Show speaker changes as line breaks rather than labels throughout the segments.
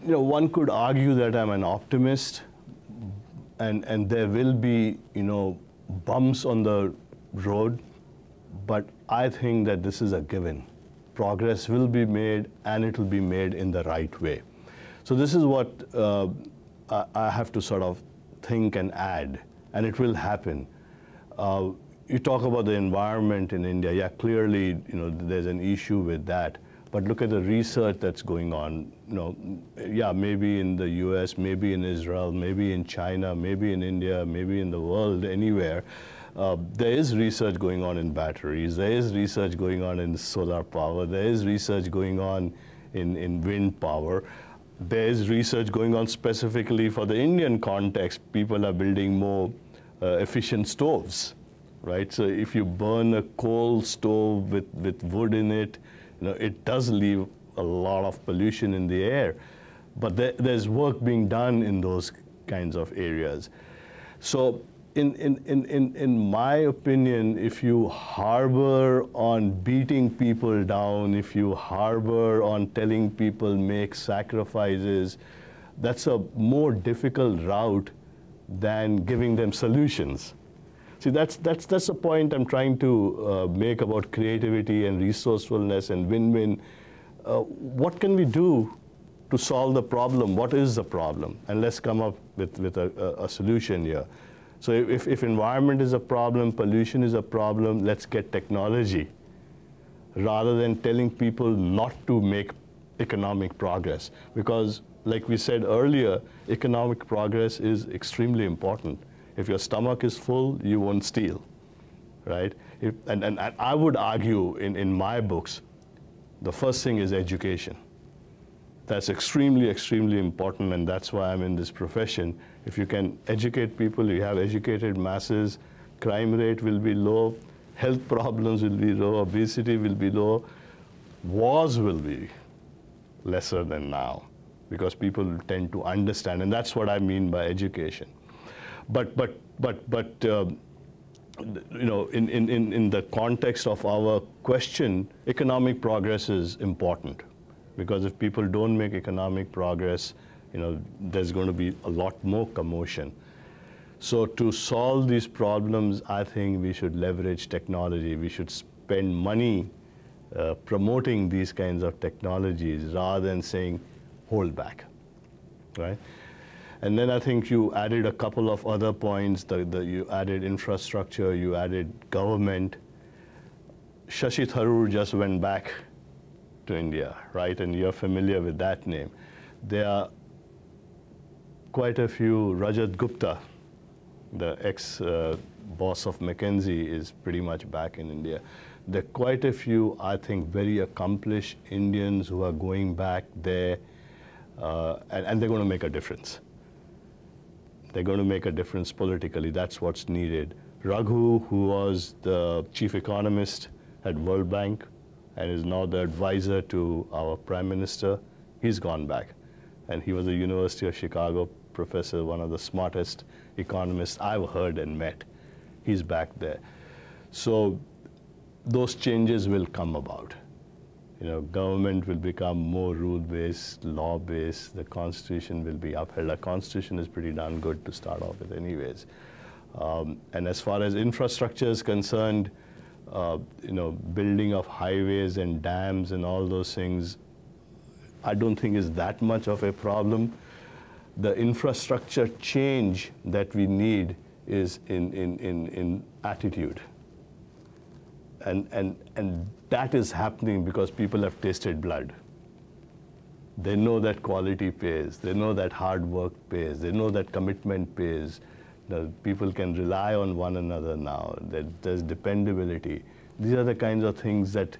one could argue that I'm an optimist, and there will be, bumps on the road, but I think that this is a given. Progress will be made, and it will be made in the right way. So this is what I have to sort of think and add, and it will happen. You talk about the environment in India. Yeah, clearly, there's an issue with that. But look at the research that's going on. Yeah, maybe in the US, maybe in Israel, maybe in China, maybe in India, maybe in the world, anywhere. There is research going on in batteries. There is research going on in solar power. There is research going on in wind power. There is research going on specifically for the Indian context. People are building more efficient stoves, right? So if you burn a coal stove with wood in it, it does leave a lot of pollution in the air. But there's work being done in those kinds of areas. So in my opinion, if you harbor on beating people down, if you harbor on telling people make sacrifices, that's a more difficult route than giving them solutions. See, that's the point I'm trying to make about creativity and resourcefulness and win-win. What can we do to solve the problem? What is the problem? And let's come up with a solution here. So if environment is a problem, pollution is a problem, let's get technology, rather than telling people not to make economic progress. Because like we said earlier, economic progress is extremely important. If your stomach is full, you won't steal, right? And I would argue in my books, the first thing is education. That's extremely, extremely important, and that's why I'm in this profession. If you can educate people, you have educated masses, crime rate will be low, health problems will be low, obesity will be low, wars will be lesser than now, because people tend to understand, and that's what I mean by education. But in the context of our question, economic progress is important, because if people don't make economic progress, there's going to be a lot more commotion. So to solve these problems, I think we should leverage technology. We should spend money promoting these kinds of technologies rather than saying, hold back, right? And then I think you added a couple of other points. You added infrastructure, you added government. Shashi Tharoor just went back to India, right? And you're familiar with that name. There are quite a few. Rajat Gupta, the ex-boss of McKinsey, is pretty much back in India. There are quite a few, I think, very accomplished Indians who are going back there, and they're going to make a difference. They're going to make a difference politically. That's what's needed. Raghu, who was the chief economist at World Bank and is now the advisor to our prime minister, he's gone back. And he was a University of Chicago professor, one of the smartest economists I've heard and met. He's back there. So those changes will come about. Government will become more rule-based, law-based. The Constitution will be upheld. The Constitution is pretty darn good to start off with anyways. And as far as infrastructure is concerned, building of highways and dams and all those things, I don't think is that much of a problem. The infrastructure change that we need is in attitude. And that is happening because people have tasted blood. They know that quality pays. They know that hard work pays. They know that commitment pays. People can rely on one another now. That there's dependability. These are the kinds of things that,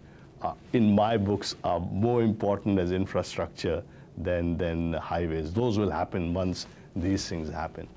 in my books, are more important as infrastructure than highways. Those will happen once these things happen.